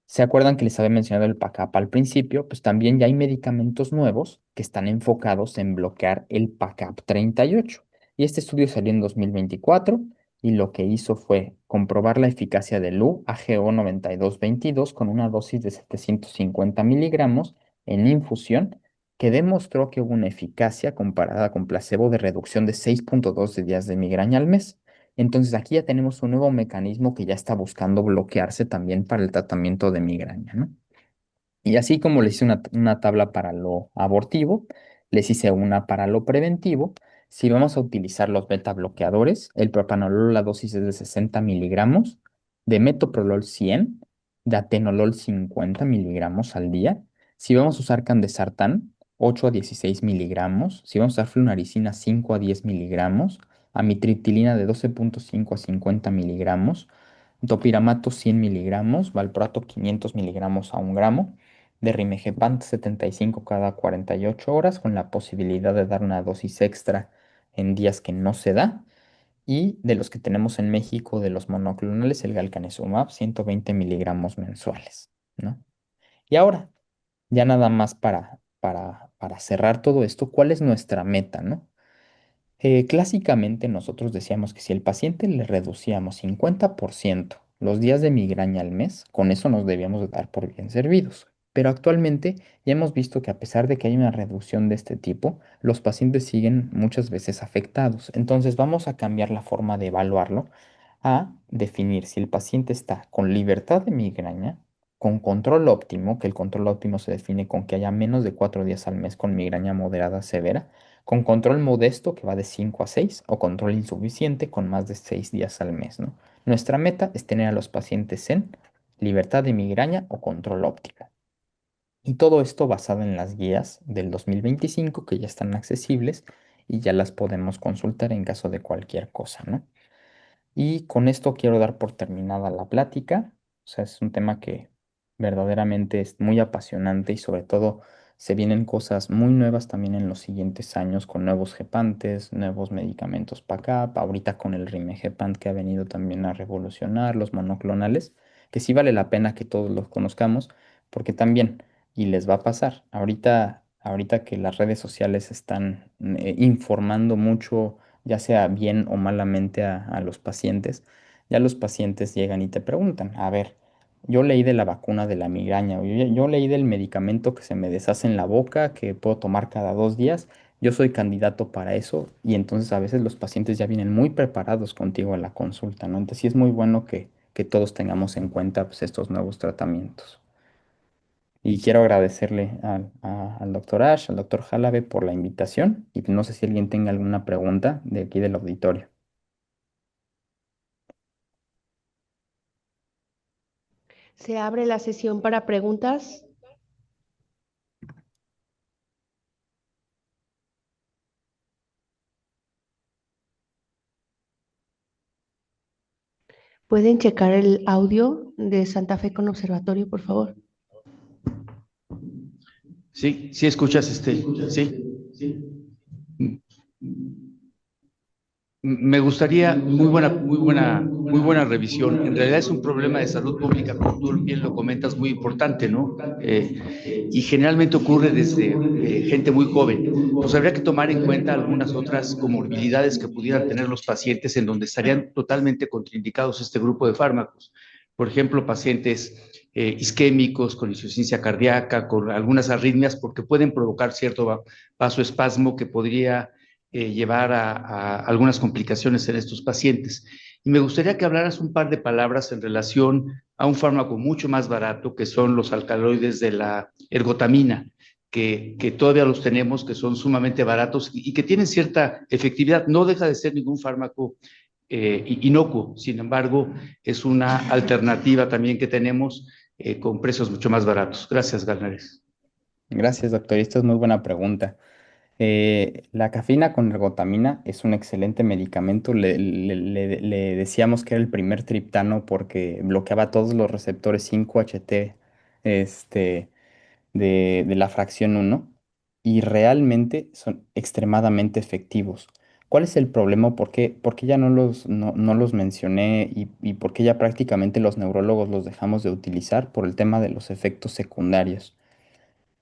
¿se acuerdan que les había mencionado el PACAP al principio? Pues también ya hay medicamentos nuevos que están enfocados en bloquear el PACAP 38. Y este estudio salió en 2024 y lo que hizo fue comprobar la eficacia del U-AGO 9222 con una dosis de 750 miligramos en infusión que demostró que hubo una eficacia comparada con placebo de reducción de 6.2 de días de migraña al mes. Entonces aquí ya tenemos un nuevo mecanismo que ya está buscando bloquearse también para el tratamiento de migraña, ¿no? Y así como les hice una tabla para lo abortivo, les hice una para lo preventivo. Si vamos a utilizar los beta bloqueadores, el propanolol, la dosis es de 60 miligramos, de metoprolol 100, de atenolol 50 miligramos al día. Si vamos a usar candesartán, 8 a 16 miligramos. Si vamos a usar flunaricina, 5 a 10 miligramos. Amitriptilina de 12.5 a 50 miligramos. Topiramato 100 miligramos, valproato 500 miligramos a 1 gramo de rimegepant 75 cada 48 horas, con la posibilidad de dar una dosis extra en días que no se da. Y de los que tenemos en México, de los monoclonales, el galcanezumab, 120 miligramos mensuales, ¿no? Y ahora, ya nada más para cerrar todo esto, ¿cuál es nuestra meta, no? Clásicamente nosotros decíamos que si el paciente le reducíamos 50% los días de migraña al mes, con eso nos debíamos de dar por bien servidos. Pero actualmente ya hemos visto que a pesar de que hay una reducción de este tipo, los pacientes siguen muchas veces afectados. Entonces vamos a cambiar la forma de evaluarlo a definir si el paciente está con libertad de migraña, con control óptimo, que el control óptimo se define con que haya menos de 4 días al mes con migraña moderada severa, con control modesto que va de 5 a 6 o control insuficiente con más de 6 días al mes, ¿no? Nuestra meta es tener a los pacientes en libertad de migraña o control óptimo. Y todo esto basado en las guías del 2025 que ya están accesibles y ya las podemos consultar en caso de cualquier cosa, ¿no? Y con esto quiero dar por terminada la plática. O sea, es un tema que verdaderamente es muy apasionante y sobre todo se vienen cosas muy nuevas también en los siguientes años con nuevos gepantes, nuevos medicamentos PACAP, ahorita con el rimegepant que ha venido también a revolucionar los monoclonales, que sí vale la pena que todos los conozcamos porque también, y les va a pasar, ahorita que las redes sociales están informando mucho ya sea bien o malamente a los pacientes, ya los pacientes llegan y te preguntan, a ver, yo leí de la vacuna de la migraña, o yo leí del medicamento que se me deshace en la boca, que puedo tomar cada 2 días, yo soy candidato para eso, y entonces a veces los pacientes ya vienen muy preparados contigo a la consulta, ¿no? Entonces sí es muy bueno que todos tengamos en cuenta pues, estos nuevos tratamientos. Y quiero agradecerle al doctor Ash, al doctor Jalabe por la invitación y no sé si alguien tenga alguna pregunta de aquí del auditorio. Se abre la sesión para preguntas. ¿Pueden checar el audio de Santa Fe con Observatorio, por favor? Sí, sí escuchas, sí. Me gustaría muy buena revisión. En realidad es un problema de salud pública, como tú bien lo comentas, muy importante, ¿no? Y generalmente ocurre desde gente muy joven. Pues habría que tomar en cuenta algunas otras comorbilidades que pudieran tener los pacientes en donde estarían totalmente contraindicados este grupo de fármacos. Por ejemplo, pacientes isquémicos, con insuficiencia cardíaca, con algunas arritmias, porque pueden provocar cierto vasoespasmo que podría llevar a algunas complicaciones en estos pacientes. Y me gustaría que hablaras un par de palabras en relación a un fármaco mucho más barato, que son los alcaloides de la ergotamina, que todavía los tenemos, que son sumamente baratos y que tienen cierta efectividad. No deja de ser ningún fármaco inocuo, sin embargo, es una alternativa también que tenemos con precios mucho más baratos. Gracias, Galnares. Gracias, doctor. Y esta es muy buena pregunta. La cafeína con ergotamina es un excelente medicamento. Le decíamos que era el primer triptano porque bloqueaba todos los receptores 5-HT este, de la fracción uno y realmente son extremadamente efectivos. ¿Cuál es el problema? Por qué ya no los mencioné y por qué ya prácticamente los neurólogos los dejamos de utilizar? Por el tema de los efectos secundarios.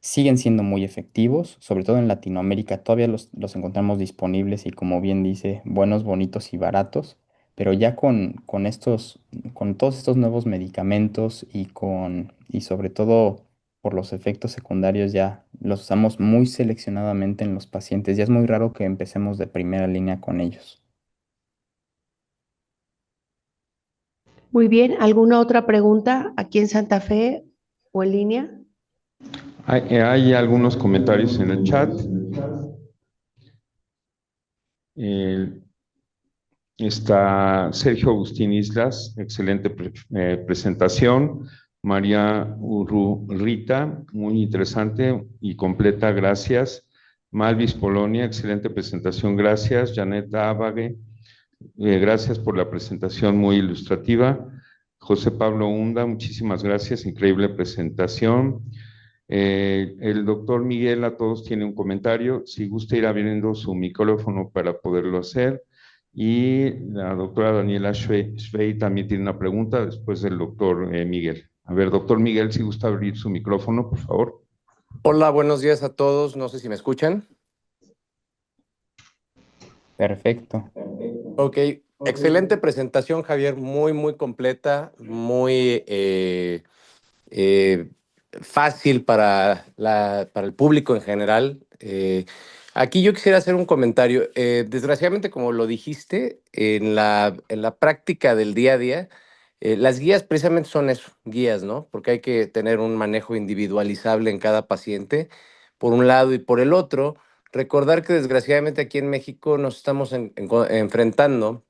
Siguen siendo muy efectivos, sobre todo en Latinoamérica, todavía los encontramos disponibles y como bien dice, buenos, bonitos y baratos, pero ya con todos estos nuevos medicamentos y sobre todo por los efectos secundarios ya los usamos muy seleccionadamente en los pacientes, ya es muy raro que empecemos de primera línea con ellos. Muy bien, ¿alguna otra pregunta aquí en Santa Fe o en línea? Hay algunos comentarios en el chat. Eh, Está Sergio Agustín Islas, excelente presentación. María Urrita, muy interesante y completa, gracias. Malvis Polonia, excelente presentación, gracias. Janet Abage, gracias por la presentación muy ilustrativa. José Pablo Hunda, muchísimas gracias, increíble presentación. El doctor Miguel a todos tiene un comentario, si gusta ir abriendo su micrófono para poderlo hacer. Y la doctora Daniela Schwey también tiene una pregunta después del doctor Miguel. A ver, doctor Miguel, si gusta abrir su micrófono, por favor. Hola, buenos días a todos. No sé si me escuchan. Perfecto. Ok, excelente presentación, Javier. Muy, muy completa, muy eh, fácil para el público en general. Aquí yo quisiera hacer un comentario. Desgraciadamente, como lo dijiste, en la práctica del día a día, las guías precisamente son eso, guías, ¿no? Porque hay que tener un manejo individualizable en cada paciente, por un lado, y por el otro, recordar que desgraciadamente aquí en México nos estamos enfrentando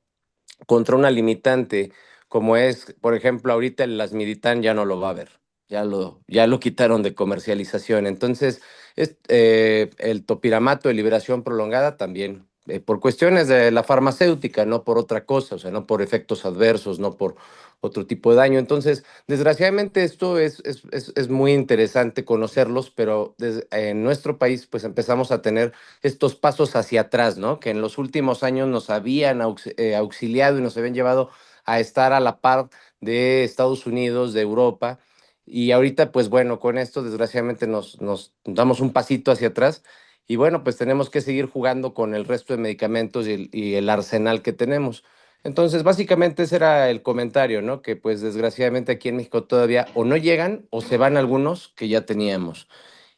contra una limitante, como es, por ejemplo, ahorita el Lasmiditan ya no lo va a haber, ya lo quitaron de comercialización. Entonces, el topiramato de liberación prolongada también, por cuestiones de la farmacéutica, no por otra cosa, o sea, no por efectos adversos, no por otro tipo de daño. Entonces, desgraciadamente esto es muy interesante conocerlos, pero en nuestro país pues empezamos a tener estos pasos hacia atrás, ¿no? Que en los últimos años nos habían auxiliado y nos habían llevado a estar a la par de Estados Unidos, de Europa. Y ahorita, pues bueno, con esto desgraciadamente nos damos un pasito hacia atrás. Y bueno, pues tenemos que seguir jugando con el resto de medicamentos y el arsenal que tenemos. Entonces, básicamente ese era el comentario, ¿no? Que pues desgraciadamente aquí en México todavía o no llegan o se van algunos que ya teníamos.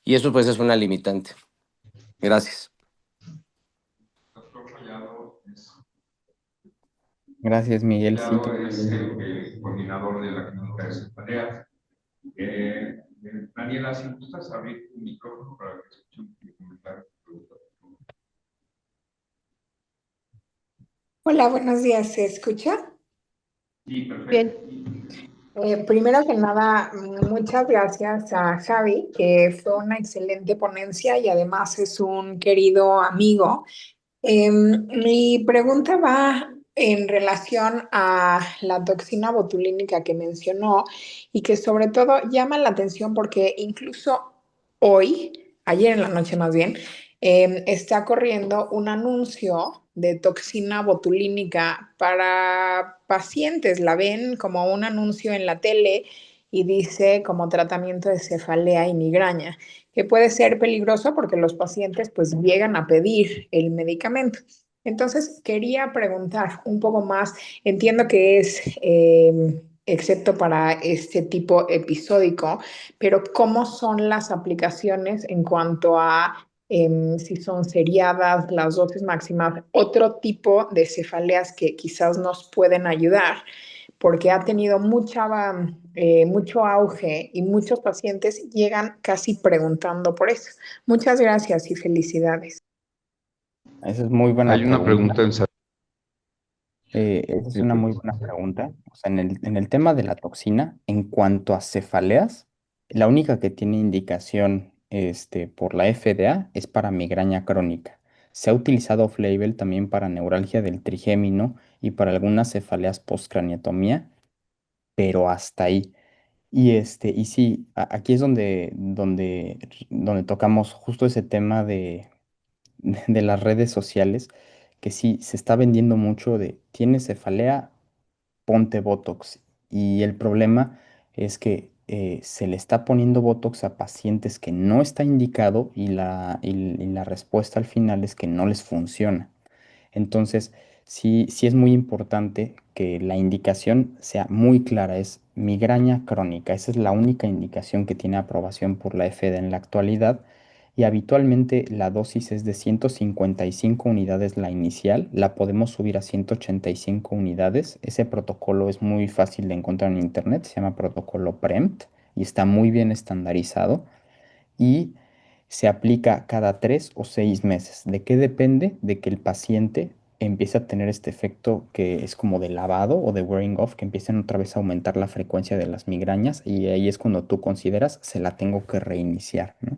Y eso pues es una limitante. Gracias. Doctor Collado Gracias, Miguel. Sí, es el coordinador de la clínica de cefalea. Daniela, si gustas abrir tu micrófono para que escuchen mi comentario. Hola, buenos días. ¿Se escucha? Sí, perfecto. Bien, Primero que nada, muchas gracias a Javi, que fue una excelente ponencia y además es un querido amigo. Mi pregunta va en relación a la toxina botulínica que mencionó y que sobre todo llama la atención porque incluso hoy, ayer en la noche más bien, está corriendo un anuncio de toxina botulínica para pacientes. La ven como un anuncio en la tele y dice como tratamiento de cefalea y migraña, que puede ser peligroso porque los pacientes pues llegan a pedir el medicamento. Entonces, quería preguntar un poco más, entiendo que es excepto para este tipo episódico, pero ¿cómo son las aplicaciones en cuanto a si son seriadas, las dosis máximas, otro tipo de cefaleas que quizás nos pueden ayudar? Porque ha tenido mucho auge y muchos pacientes llegan casi preguntando por eso. Muchas gracias y felicidades. esa es muy buena Hay una pregunta. pregunta en Esa es una muy buena pregunta. O sea, en el tema de la toxina, en cuanto a cefaleas, la única que tiene indicación por la FDA es para migraña crónica. Se ha utilizado off-label también para neuralgia del trigémino y para algunas cefaleas postcraneotomía, pero hasta ahí. Y sí, aquí es donde tocamos justo ese tema de las redes sociales, que sí, se está vendiendo mucho de, tienes cefalea, ponte Botox. Y el problema es que se le está poniendo Botox a pacientes que no está indicado y la respuesta al final es que no les funciona. Entonces, sí es muy importante que la indicación sea muy clara, es migraña crónica. Esa es la única indicación que tiene aprobación por la FDA en la actualidad. Y habitualmente la dosis es de 155 unidades la inicial, la podemos subir a 185 unidades. Ese protocolo es muy fácil de encontrar en internet, se llama protocolo PREMT y está muy bien estandarizado y se aplica cada 3 o 6 meses. ¿De qué depende? De que el paciente empiece a tener este efecto que es como de lavado o de wearing off, que empiecen otra vez a aumentar la frecuencia de las migrañas y ahí es cuando tú consideras se la tengo que reiniciar, ¿no?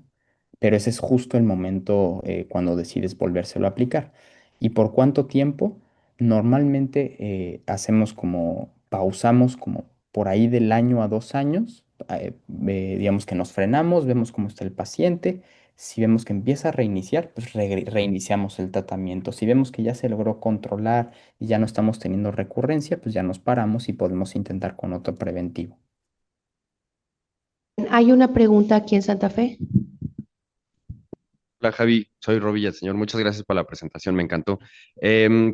Pero ese es justo el momento cuando decides volvérselo a aplicar. ¿Y por cuánto tiempo? Normalmente hacemos como, pausamos como por ahí del año a 2 años, digamos que nos frenamos, vemos cómo está el paciente. Si vemos que empieza a reiniciar, pues reiniciamos el tratamiento. Si vemos que ya se logró controlar y ya no estamos teniendo recurrencia, pues ya nos paramos y podemos intentar con otro preventivo. Hay una pregunta aquí en Santa Fe. Hola Javi, soy Roby Villaseñor. Muchas gracias por la presentación, me encantó.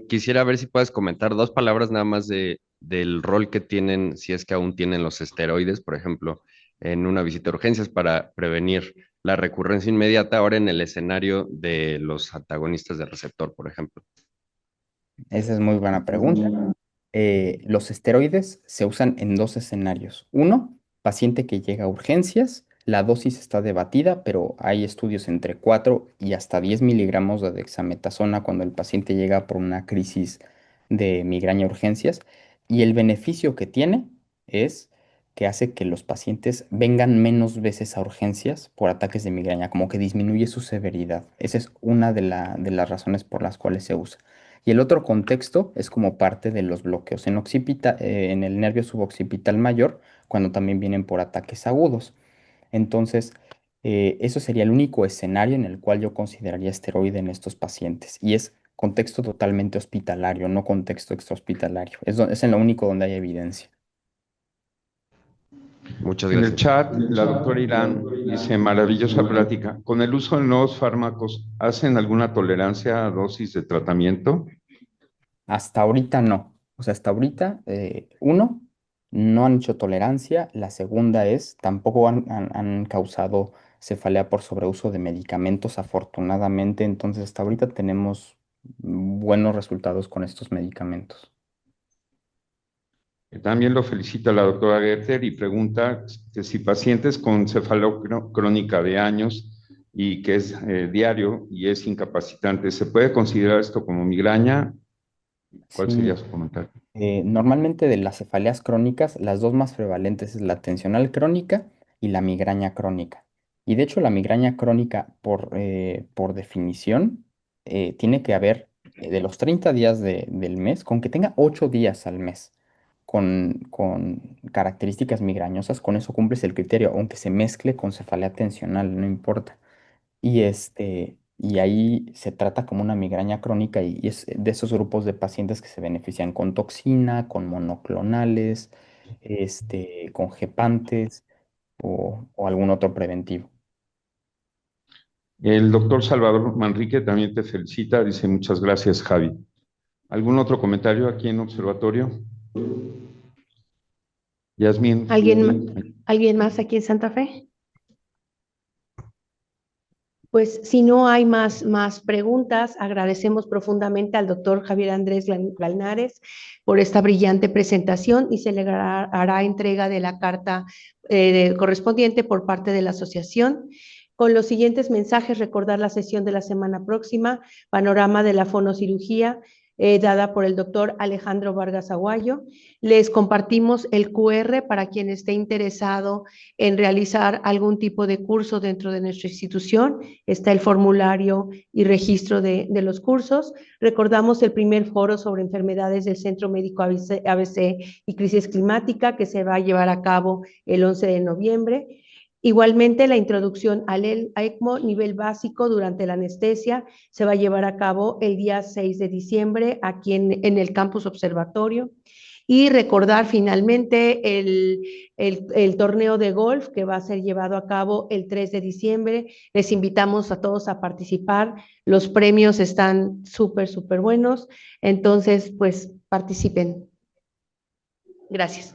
Quisiera ver si puedes comentar 2 palabras nada más del rol que tienen, si es que aún tienen los esteroides, por ejemplo, en una visita de urgencias para prevenir la recurrencia inmediata ahora en el escenario de los antagonistas del receptor, por ejemplo. Esa es muy buena pregunta. Los esteroides se usan en 2 escenarios. Uno, paciente que llega a urgencias, la dosis está debatida, pero hay estudios entre 4 y hasta 10 miligramos de dexametasona cuando el paciente llega por una crisis de migraña a urgencias. Y el beneficio que tiene es que hace que los pacientes vengan menos veces a urgencias por ataques de migraña, como que disminuye su severidad. Esa es una de las razones por las cuales se usa. Y el otro contexto es como parte de los bloqueos en el nervio suboccipital mayor, cuando también vienen por ataques agudos. Entonces, eso sería el único escenario en el cual yo consideraría esteroide en estos pacientes. Y es contexto totalmente hospitalario, no contexto extrahospitalario. Es en lo único donde hay evidencia. Muchas En el gracias. chat, la doctora Irán dice, maravillosa plática. ¿Con el uso de nuevos fármacos hacen alguna tolerancia a dosis de tratamiento? Hasta ahorita no. O sea, hasta ahorita, uno, no han hecho tolerancia. La segunda es, tampoco han causado cefalea por sobreuso de medicamentos, afortunadamente. Entonces, hasta ahorita tenemos buenos resultados con estos medicamentos. También lo felicita la doctora Gerther y pregunta que si pacientes con cefalea crónica de años y que es diario y es incapacitante, ¿se puede considerar esto como migraña? ¿Cuál Sí, sería su comentario? normalmente de las cefaleas crónicas, las dos más prevalentes es la tensional crónica y la migraña crónica. Y de hecho, la migraña crónica, por definición, tiene que haber de los 30 días del mes, con que tenga 8 días al mes con características migrañosas, con eso cumples el criterio, aunque se mezcle con cefalea tensional, no importa. Y ahí se trata como una migraña crónica y es de esos grupos de pacientes que se benefician con toxina, con monoclonales, con gepantes o algún otro preventivo. El doctor Salvador Manrique también te felicita, dice muchas gracias, Javi. ¿Algún otro comentario aquí en observatorio? Yasmín. ¿Alguien más aquí en Santa Fe? Pues si no hay más preguntas, agradecemos profundamente al doctor Javier Andrés Galnares por esta brillante presentación y se le hará entrega de la carta correspondiente por parte de la asociación. Con los siguientes mensajes, recordar la sesión de la semana próxima, panorama de la fonocirugía, dada por el doctor Alejandro Vargas Aguayo. Les compartimos el QR para quien esté interesado en realizar algún tipo de curso dentro de nuestra institución. Está el formulario y registro de los cursos. Recordamos el primer foro sobre enfermedades del Centro Médico ABC y crisis climática, que se va a llevar a cabo el 11 de noviembre. Igualmente, la introducción al ECMO nivel básico durante la anestesia se va a llevar a cabo el día 6 de diciembre aquí en el Campus Observatorio. Y recordar finalmente el torneo de golf que va a ser llevado a cabo el 3 de diciembre. Les invitamos a todos a participar. Los premios están súper buenos. Entonces, pues participen. Gracias.